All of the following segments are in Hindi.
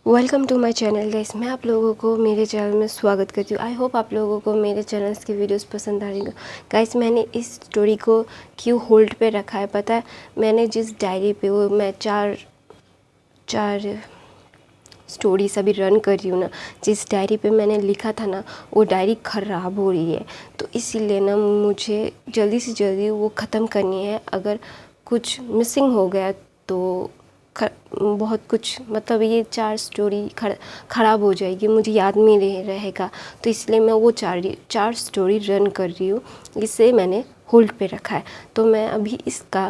Welcome to my channel guys. मैं आप लोगों को मेरे चैनल में स्वागत करती हूँ। आई होप आप लोगों को मेरे चैनल्स की वीडियोस पसंद आ रही हैं। गाइस, मैंने इस स्टोरी को क्यों होल्ड पे रखा है पता है? मैंने जिस डायरी पे वो मैं चार स्टोरीज अभी रन कर रही हूँ ना, जिस डायरी पे मैंने लिखा था ना, वो डायरी ख़राब हो रही है। तो इसीलिए ना मुझे जल्दी से जल्दी वो ख़त्म करनी है। अगर कुछ मिसिंग हो गया तो बहुत कुछ, मतलब ये 4 स्टोरी ख़राब हो जाएगी, मुझे याद नहीं रहेगा। तो इसलिए मैं वो चार स्टोरी रन कर रही हूँ, इसे मैंने होल्ड पे रखा है। तो मैं अभी इसका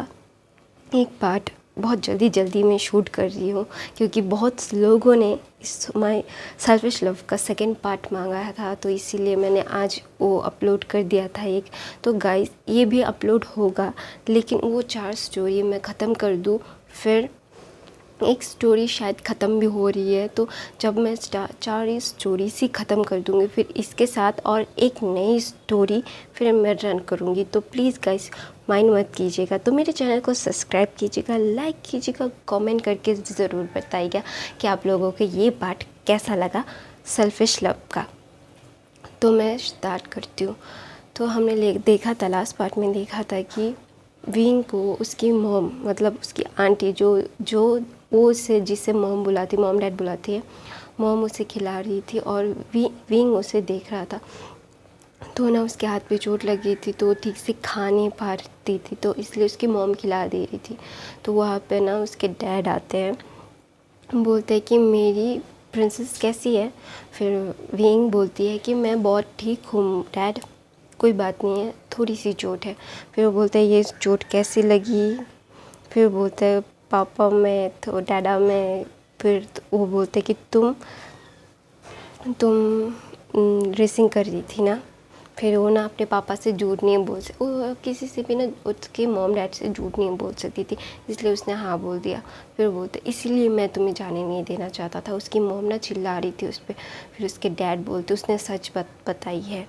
एक पार्ट बहुत जल्दी में शूट कर रही हूँ, क्योंकि बहुत लोगों ने इस माय सेल्फिश लव का सेकंड पार्ट मांगा था। तो इसीलिए मैंने आज वो अपलोड कर दिया था एक। तो गाइस, ये भी अपलोड होगा, लेकिन वो 4 स्टोरी मैं ख़त्म कर दूँ, फिर एक स्टोरी शायद ख़त्म भी हो रही है। तो जब मैं 4 स्टोरी सी ख़त्म कर दूँगी, फिर इसके साथ और एक नई स्टोरी फिर मैं रन करूँगी। तो प्लीज़ गाइस, माइंड मत कीजिएगा। तो मेरे चैनल को सब्सक्राइब कीजिएगा, लाइक कीजिएगा, कमेंट करके ज़रूर बताइएगा कि आप लोगों को ये पार्ट कैसा लगा सेल्फिश लव का। तो मैं स्टार्ट करती हूँ। तो हमने देखा था, लास्ट पार्ट में देखा था कि विंग को उसकी मॉम, मतलब उसकी आंटी, जो वो उसे, जिसे मॉम बुलाती, मॉम डैड बुलाती है, मॉम उसे खिला रही थी और विंग उसे देख रहा था। तो ना उसके हाथ पे चोट लगी थी, तो ठीक से खा नहीं पा रही थी, तो इसलिए उसकी मॉम खिला दे रही थी। तो वहाँ पे ना उसके डैड आते हैं, बोलते हैं कि मेरी प्रिंसेस कैसी है। फिर विंग बोलती है कि मैं बहुत ठीक हूँ डैड, कोई बात नहीं है, थोड़ी सी चोट है। फिर वो बोलते हैं ये चोट कैसी लगी। फिर बोलते हैं पापा मैं तो डैडा मैं। फिर वो बोलते कि तुम रेसिंग कर रही थी ना। फिर वो ना अपने पापा से झूठ नहीं बोल सकती, वो किसी से भी ना उसके मॉम डैड से झूठ नहीं बोल सकती थी, इसलिए उसने हाँ बोल दिया। फिर बोलते इसीलिए मैं तुम्हें जाने नहीं देना चाहता था। उसकी मॉम ना चिल्ला रही थी उस पर। फिर उसके डैड बोलते उसने सच बताई है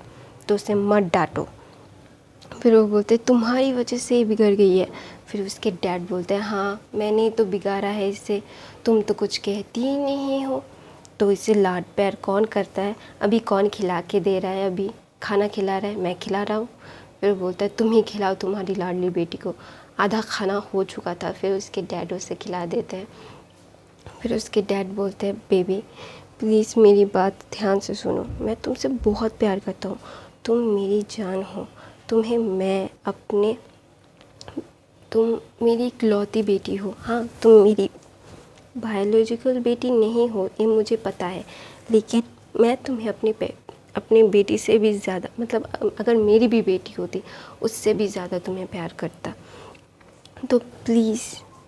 तो उसे मत डांटो। फिर वो बोलते तुम्हारी वजह से ये बिगड़ गई है। फिर उसके डैड बोलते हैं हाँ मैंने तो बिगाड़ा है इसे, तुम तो कुछ कहती ही नहीं हो। तो इसे लाड प्यार कौन करता है? अभी कौन खिला के दे रहा है? अभी खाना खिला रहा है? मैं खिला रहा हूँ। फिर बोलता है तुम ही खिलाओ तुम्हारी लाडली बेटी को, आधा खाना हो चुका था। फिर उसके डैड उसे खिला देते हैं। फिर उसके डैड बोलते हैं बेबी प्लीज़ मेरी बात ध्यान से सुनो, मैं तुमसे बहुत प्यार करता हूँ, तुम मेरी जान हो, तुम्हें मैं अपने, तुम मेरी इकलौती बेटी हो। हाँ, तुम मेरी बायोलॉजिकल बेटी नहीं हो, ये मुझे पता है, लेकिन मैं तुम्हें अपनी बेटी से भी ज़्यादा, मतलब अगर मेरी भी बेटी होती उससे भी ज़्यादा तुम्हें प्यार करता। तो प्लीज़,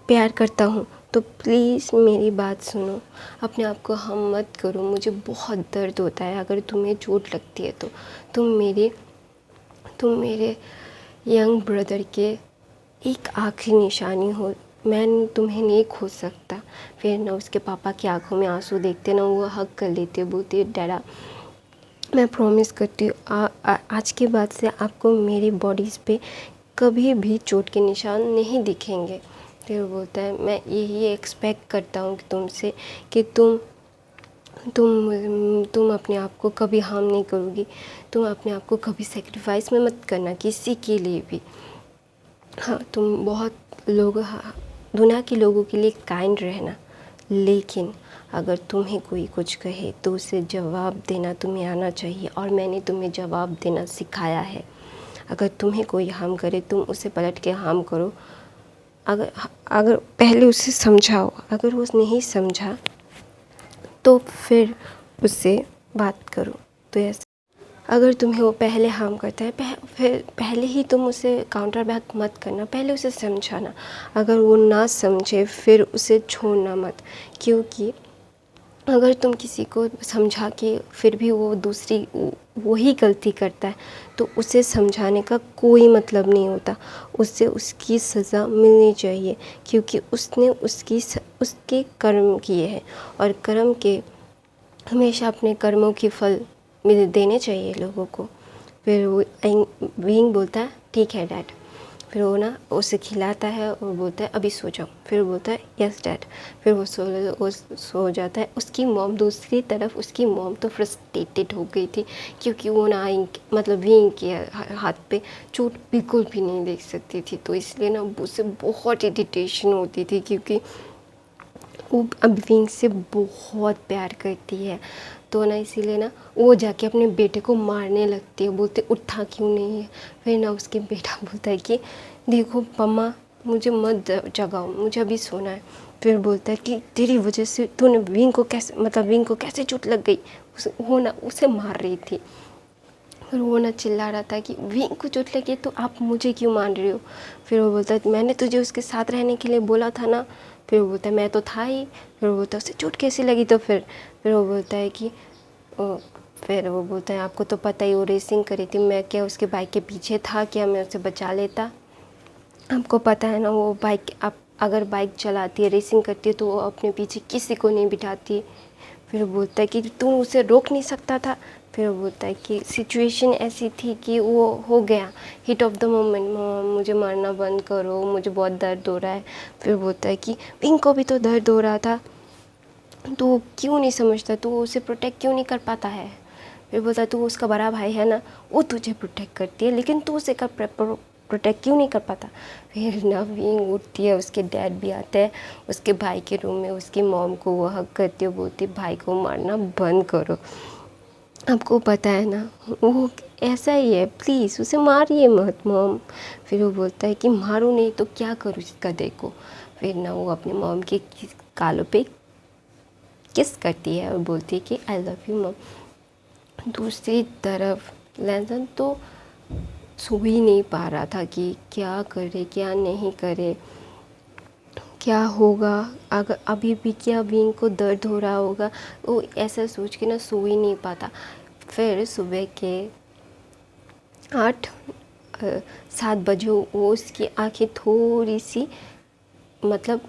प्यार करता हूँ तो प्लीज़ मेरी बात सुनो, अपने आप को हम मत करो, मुझे बहुत दर्द होता है अगर तुम्हें चोट लगती है तो। तुम मेरे यंग ब्रदर के एक आखिरी निशानी हो, मैं तुम्हें नहीं खो सकता। फिर ना उसके पापा की आंखों में आंसू देखते ना वो हग कर लेते, बोलते डैडा मैं प्रॉमिस करती हूँ आज के बाद से आपको मेरी बॉडीज़ पे कभी भी चोट के निशान नहीं दिखेंगे। फिर बोलता है मैं यही एक्सपेक्ट करता हूँ कि तुमसे कि तुम अपने आप को कभी हार्म नहीं करोगी, तुम अपने आप को कभी सेक्रीफाइस में मत करना किसी के लिए भी। हाँ, तुम बहुत हाँ, दुनिया के लोगों के लिए काइंड रहना, लेकिन अगर तुम्हें कोई कुछ कहे तो उसे जवाब देना तुम्हें आना चाहिए, और मैंने तुम्हें जवाब देना सिखाया है। अगर तुम्हें कोई हार्म करे तुम उसे पलट के हार्म करो। अगर पहले उसे समझाओ, अगर वो नहीं समझा तो फिर उससे बात करो। तो ऐसे अगर तुम्हें वो पहले हार्म करता है फिर पहले ही तुम उसे काउंटर बैक मत करना, पहले उसे समझाना। अगर वो ना समझे फिर उसे छोड़ना मत, क्योंकि अगर तुम किसी को समझा के फिर भी वो दूसरी वही गलती करता है तो उसे समझाने का कोई मतलब नहीं होता। उससे उसकी सज़ा मिलनी चाहिए, क्योंकि उसने उसके कर्म किए हैं, और कर्म के हमेशा अपने कर्मों की फल देने चाहिए लोगों को। फिर वो विंग बोलता है ठीक है डैड। फिर वो ना उसे खिलाता है और बोलता है अभी सो जाओ। फिर वो बोलता है यस डैड। फिर वो सो जाता है। उसकी मॉम दूसरी तरफ, उसकी मॉम तो फ्रस्ट्रेटेड हो गई थी क्योंकि वो ना मतलब विंग के हाथ पे चोट बिल्कुल भी नहीं देख सकती थी, तो इसलिए ना उसे बहुत इरिटेशन होती थी क्योंकि वो अब विंग से बहुत प्यार करती है। तो ना इसीलिए ना वो जाके अपने बेटे को मारने लगती है, बोलते उठा क्यों नहीं है। फिर ना उसके बेटा बोलता है कि देखो मम्मा मुझे मत जगाओ, मुझे अभी सोना है। फिर बोलता है कि तेरी वजह से तूने विंग को कैसे, मतलब विंग को कैसे चोट लग गई, वो ना उसे मार रही थी। फिर वो ना चिल्ला रहा था कि विंग को चोट लगी तो आप मुझे क्यों मार रहे हो। फिर वो बोलता है मैंने तुझे उसके साथ रहने के लिए बोला था ना। फिर वो बोलता है मैं तो था ही। फिर वो बोलता है उसे चोट कैसी लगी। तो फिर वो बोलता है कि फिर वो बोलता है आपको तो पता ही वो रेसिंग करी थी, मैं क्या उसके बाइक के पीछे था क्या, मैं उसे बचा लेता। आपको पता है ना वो बाइक, आप अगर बाइक चलाती है, रेसिंग करती है तो वो अपने पीछे किसी को नहीं बिठाती। फिर वो बोलता है कि तू उसे रोक नहीं सकता था। फिर वो बोलता है कि सिचुएशन ऐसी थी कि वो हो गया, हिट ऑफ द मोमेंट, मुझे मारना बंद करो, मुझे बहुत दर्द हो रहा है। फिर बोलता है कि पिंक को भी तो दर्द हो रहा था, तू क्यों नहीं समझता, तू उसे प्रोटेक्ट क्यों नहीं कर पाता है। फिर बोलता है तू उसका बड़ा भाई है ना, वो तुझे प्रोटेक्ट करती है, लेकिन तू उसे प्रोटेक्ट क्यों नहीं कर पाता। फिर नवीन उठती है, उसके डैड भी आते हैं उसके भाई के रूम में, उसकी मॉम को वो हक करती है, बोलती है भाई को मारना बंद करो, आपको पता है ना वो ऐसा ही है, प्लीज़ उसे मारिए मत मॉम। फिर वो बोलता है कि मारूँ नहीं तो क्या करूँ इसका देखो। फिर ना वो अपनी मॉम के कालों पे किस करती है और बोलती है कि आई लव यू मॉम। दूसरी तरफ लैंसन तो सो ही नहीं पा रहा था कि क्या करे क्या नहीं करे, क्या होगा, अगर अभी भी क्या विंग को दर्द हो रहा होगा, वो ऐसा सोच के ना सो ही नहीं पाता। फिर सुबह के 7 बजे वो उसकी आंखें थोड़ी सी मतलब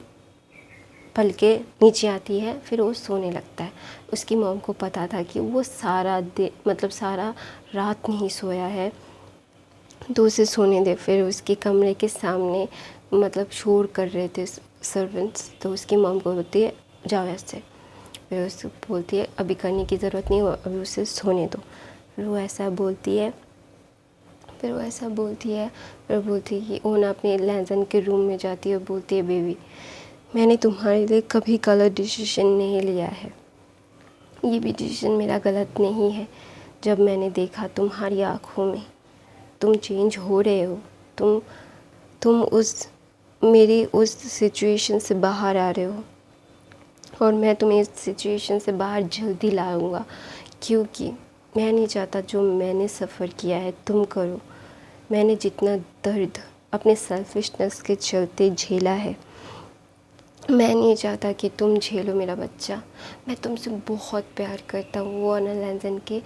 पलके नीचे आती है, फिर वो सोने लगता है। उसकी मॉम को पता था कि वो सारा दिन मतलब सारा रात नहीं सोया है, तो उसे सोने दे। फिर उसके कमरे के सामने मतलब शोर कर रहे थे सर्वेंट्स, तो उसकी मॉम को बोलती है जाओ ऐसे। फिर उसको बोलती है अभी करने की ज़रूरत नहीं, अभी उसे सोने दो। फिर वो ऐसा बोलती है, फिर बोलती है कि वो ना अपने लैंसन के रूम में जाती है और बोलती है बेबी मैंने तुम्हारे लिए कभी गलत डिसीजन नहीं लिया है, ये भी डिसीजन मेरा गलत नहीं है। जब मैंने देखा तुम्हारी आँखों में तुम चेंज हो रहे हो, तुम मेरी उस सिचुएशन से बाहर आ रहे हो, और मैं तुम्हें इस सिचुएशन से बाहर जल्दी लाऊंगा, क्योंकि मैं नहीं चाहता जो मैंने सफ़र किया है तुम करो। मैंने जितना दर्द अपने सेल्फिशनेस के चलते झेला है, मैं नहीं चाहता कि तुम झेलो मेरा बच्चा। मैं तुमसे बहुत प्यार करता हूँ। वो अना लैंसन के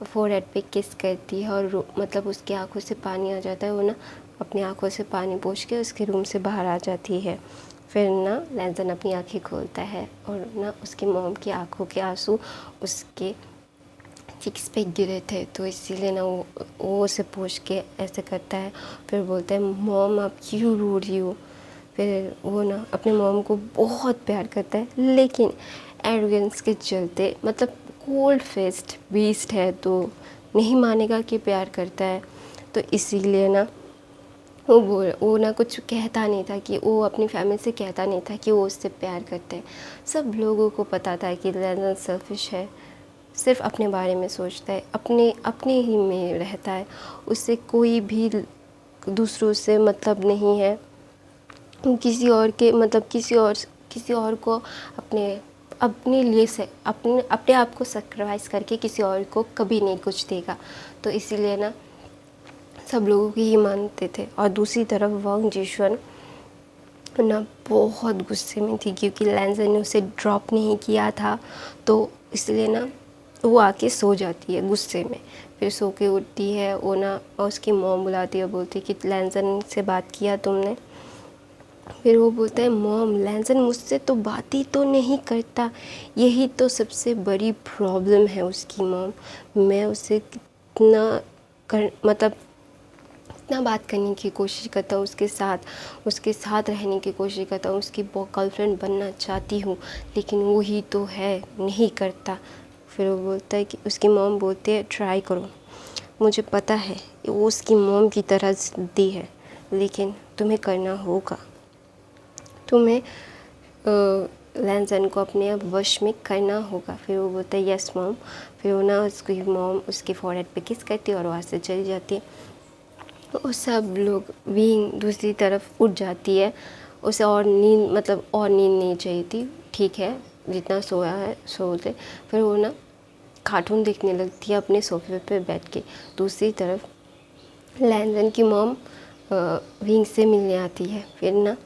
फोरहेड पे किस करती है और मतलब उसकी आंखों से पानी आ जाता है। वो ना अपनी आंखों से पानी पोंछ के उसके रूम से बाहर आ जाती है। फिर ना लैंसन अपनी आंखें खोलता है और ना उसकी मॉम की आंखों के आंसू उसके चिक्स पे गिरे थे, तो इसीलिए ना वो उसे पोंछ के ऐसे करता है। फिर बोलता है मॉम आप क्यों रो रही हो। फिर वो ना अपने मॉम को बहुत प्यार करता है, लेकिन एरोगेंस के चलते मतलब कोल्ड फेस्ड बीस्ट है तो नहीं मानेगा कि प्यार करता है, तो इसीलिए ना वो ना कुछ कहता नहीं था, कि वो अपनी फैमिली से कहता नहीं था कि वो उससे प्यार करते हैं। सब लोगों को पता था कि लैंसन सेल्फिश है, सिर्फ अपने बारे में सोचता है, अपने ही में रहता है, उससे कोई भी दूसरों से मतलब नहीं है, किसी और के मतलब किसी और को अपने लिए से अपने आप को सेक्रीफाइस करके किसी और को कभी नहीं कुछ देगा। तो इसीलिए ना सब लोगों की ही मानते थे। और दूसरी तरफ वांग जिशुन ना बहुत गुस्से में थी, क्योंकि लैंसन ने उसे ड्रॉप नहीं किया था, तो इसलिए ना वो आके सो जाती है गुस्से में। फिर सो के उठती है, वो ना उसकी मॉम बुलाती है, बोलती है कि लैंसन से बात किया तुमने। फिर वो बोलता है मॉम लैंसन मुझसे तो बात ही तो नहीं करता, यही तो सबसे बड़ी प्रॉब्लम है उसकी मॉम। मैं उसे कितना मतलब इतना बात करने की कोशिश करता हूँ उसके साथ रहने की कोशिश करता हूँ, उसकी गर्लफ्रेंड बनना चाहती हूँ, लेकिन वो ही तो है, नहीं करता। फिर वो बोलता है कि उसकी मॉम बोलती है ट्राई करो, मुझे पता है वो उसकी मॉम की तरह ज़िद्दी है, लेकिन तुम्हें करना होगा, तुम्हें लैंजन को अपने वश में करना होगा। फिर वो बोलता है यस मॉम। फिर वो ना उसकी मॉम उसके फॉरहेड पे किस करती है और वहाँ से चली जाती है। वो सब लोग विंग दूसरी तरफ उठ जाती है, उसे और नींद नहीं चाहिए थी, ठीक है जितना सोया है सो ले। फिर वो ना कार्टून देखने लगती है अपने सोफे पे बैठ के। दूसरी तरफ लैंजन की मॉम विंग से मिलने आती है। फिर ना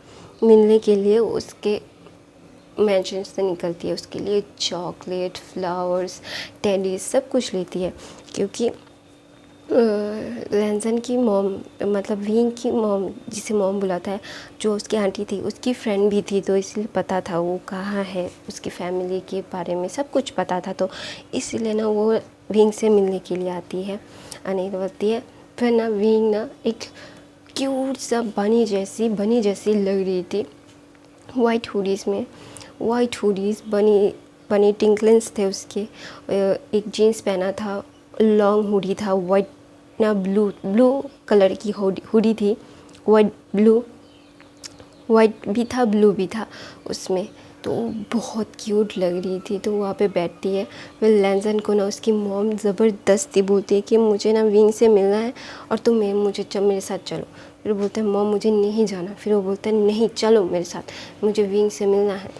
मिलने के लिए उसके मैंशन से निकलती है, उसके लिए चॉकलेट, फ्लावर्स, टेडी सब कुछ लेती है, क्योंकि लैंजन की मॉम विंग की मॉम, जिसे मॉम बुलाता है, जो उसकी आंटी थी, उसकी फ्रेंड भी थी, तो इसलिए पता था वो कहाँ है, उसकी फैमिली के बारे में सब कुछ पता था, तो इसलिए ना वो विंग से मिलने के लिए आने लगती है। फिर ना विंग ना एक क्यूट सा बनी जैसी लग रही थी, वाइट हुडीज़ बनी टिंकलेंस थे उसके, एक जीन्स पहना था, लॉन्ग हुडी था, वाइट ना ब्लू कलर की हुडी थी, वाइट भी था, ब्लू भी था उसमें, तो बहुत क्यूट लग रही थी। तो वहाँ पे बैठती है। फिर लैंजन को ना उसकी मॉम ज़बरदस्ती बोलती है कि मुझे ना विंग से मिलना है और तुम मेरे साथ चलो। फिर बोलते हैं मॉम मुझे नहीं जाना। फिर वो बोलते हैं नहीं चलो मेरे साथ, मुझे विंग से मिलना है।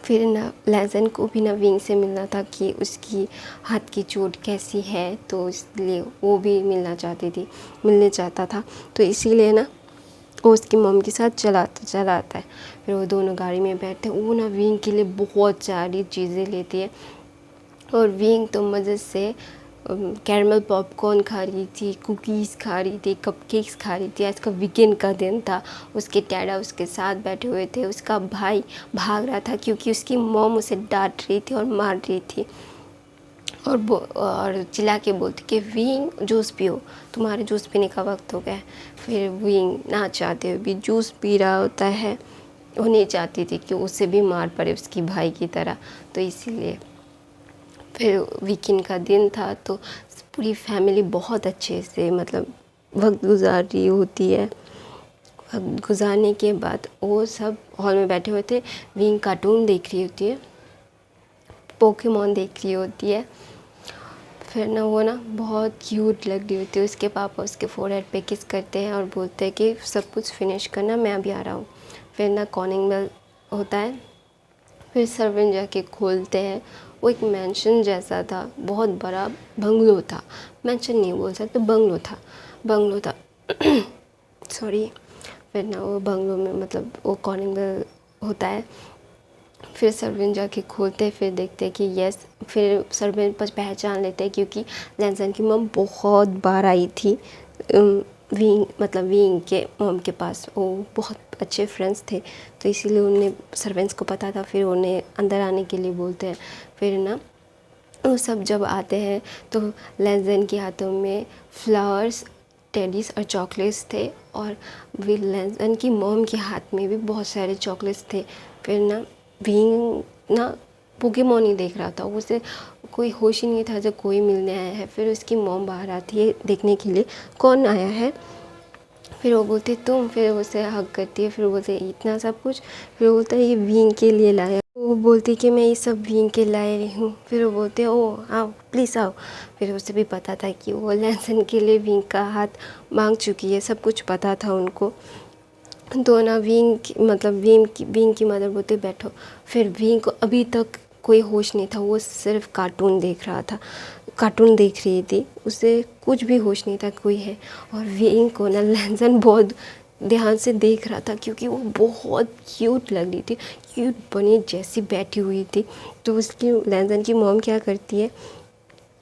फिर ना लैंजन को भी ना विंग से मिलना था कि उसकी हाथ की चोट कैसी है, तो इसलिए वो भी मिलने चाहता था, तो इसीलिए ना वो उसकी मॉम के साथ चला आता है। फिर वो दोनों गाड़ी में बैठते हैं। वो ना विंग के लिए बहुत सारी चीज़ें लेती है, और विंग तो मज़े से कैरमल पॉपकॉर्न खा रही थी, कुकीज़ खा रही थी, कपकेक्स खा रही थी। आज का वीकेंड का दिन था, उसके डैडा उसके साथ बैठे हुए थे, उसका भाई भाग रहा था क्योंकि उसकी मॉम उसे डांट रही थी और मार रही थी, और चिल्ला के बोलती कि विंग जूस पियो, तुम्हारे जूस पीने का वक्त हो गया है। फिर विंग ना चाहते हुए भी जूस पी रहा होता है, वो नहीं चाहती थी कि उसे भी मार पड़े उसकी भाई की तरह, तो इसीलिए। फिर वीकेंड का दिन था, तो पूरी फैमिली बहुत अच्छे से वक्त गुजार रही होती है। वक्त गुजारने के बाद वो सब हॉल में बैठे हुए थे। विंग कार्टून देख रही होती है, पोकेमॉन देख रही होती है। फिर ना वो ना बहुत क्यूट लग रही होती है। उसके पापा उसके फोरहेड पे किस करते हैं और बोलते हैं कि सब कुछ फिनिश करना, मैं अभी आ रहा हूँ। फिर ना कॉलिंग बेल होता है, फिर सर्वेंट जाके खोलते हैं। वो एक मैंशन जैसा था, बहुत बड़ा बंगलो था, मैंशन नहीं बोल सकते, बंगलो था सॉरी। फिर ना वो बंगलो में वो कॉलिंग बेल होता है। फिर सर्वेंट जाके खोलते हैं, फिर देखते हैं कि यस। फिर सर्वेंट पर पहचान लेते हैं क्योंकि लैंजन की मॉम बहुत बार आई थी विंग के मॉम के पास, वो बहुत अच्छे फ्रेंड्स थे, तो इसीलिए उन्हें सर्वेंट्स को पता था। फिर उन्हें अंदर आने के लिए बोलते हैं। फिर ना वो सब जब आते हैं तो लैंजन के हाथों में फ्लावर्स, टेडीज और चॉकलेट्स थे, और लैंजन की मॉम के हाथ में भी बहुत सारे चॉकलेट्स थे। फिर ना विंग ना पोकेमॉन ही देख रहा था, उसे कोई होश ही नहीं था जब कोई मिलने आया है। फिर उसकी मॉम बाहर आती है देखने के लिए कौन आया है। फिर वो बोलती तुम, फिर उसे हग करती है। फिर वो बोलते इतना सब कुछ, फिर वो बोलता है ये विंग के लिए लाया। वो बोलती कि मैं ये सब विंग के लाए रही हूँ। फिर वो बोलते ओ आओ प्लीज़ आओ। फिर उसे भी पता था कि वो लैंसन के लिए विंग का हाथ मांग चुकी है, सब कुछ पता था उनको। तो ना विंग की मदर बोलते बैठो। फिर विंग को अभी तक कोई होश नहीं था, वो सिर्फ कार्टून देख रही थी, उसे कुछ भी होश नहीं था कोई है। और विंग को ना लैंसन बहुत ध्यान से देख रहा था क्योंकि वो बहुत क्यूट लग रही थी, क्यूट बनी जैसी बैठी हुई थी। तो उसकी लैंसन की मॉम क्या करती है,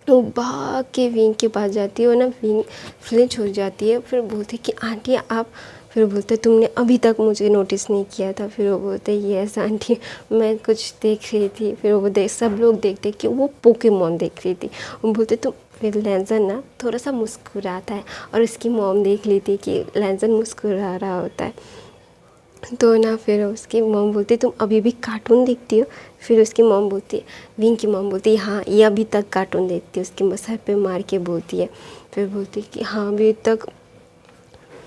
वो भाग के विंग के पास जाती है और ना विंग फ्लिंच हो जाती है। फिर बोलती कि आंटी आप, फिर बोलते तुमने अभी तक मुझे नोटिस नहीं किया था। फिर वो बोलते यस आंटी मैं कुछ देख रही थी। फिर वो सब लोग देखते कि वो पोकेमॉन देख रही थी। वो बोलते तुम फिर लैंजन ना थोड़ा सा मुस्कुराता है और उसकी मॉम देख लेती है कि लैंजन मुस्कुरा रहा होता है। तो ना फिर उसकी मॉम बोलती है तुम अभी भी कार्टून देखती हो? फिर उसकी मॉम बोलती है, विंग की मॉम बोलती है हाँ ये अभी तक कार्टून देखती है, उसके सर पे मार के बोलती है। फिर बोलती है कि हाँ अभी तक।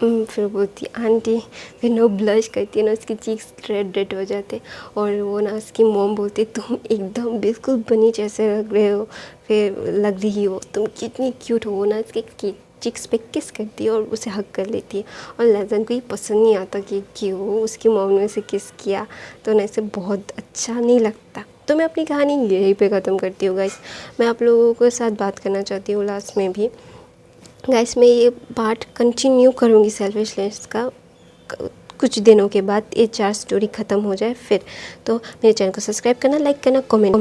फिर बोलती है आंटी। फिर ना ब्लश करती है ना, उसकी चीक्स रेड रेड हो जाते और वो ना उसकी मॉम बोलती है तुम एकदम बिल्कुल बनी जैसे लग रहे हो, फिर लग रही हो, तुम कितनी क्यूट हो। वो ना उसके चिक्स पे किस करती है और उसे हक कर लेती है। और लैजन को ये पसंद नहीं आता कि क्यों उसकी मॉम ने उसे किस किया, तो ना इसे बहुत अच्छा नहीं लगता। तो मैं अपनी कहानी यहीं पे ख़त्म करती हूँ गाइस। मैं आप लोगों के साथ बात करना चाहती हूँ लास्ट में भी गाइस, मैं ये पार्ट कंटिन्यू करूँगी सेल्फिशनेस का कुछ दिनों के बाद, ये 4 स्टोरी ख़त्म हो जाए फिर। तो मेरे चैनल को सब्सक्राइब करना, लाइक करना, कमेंट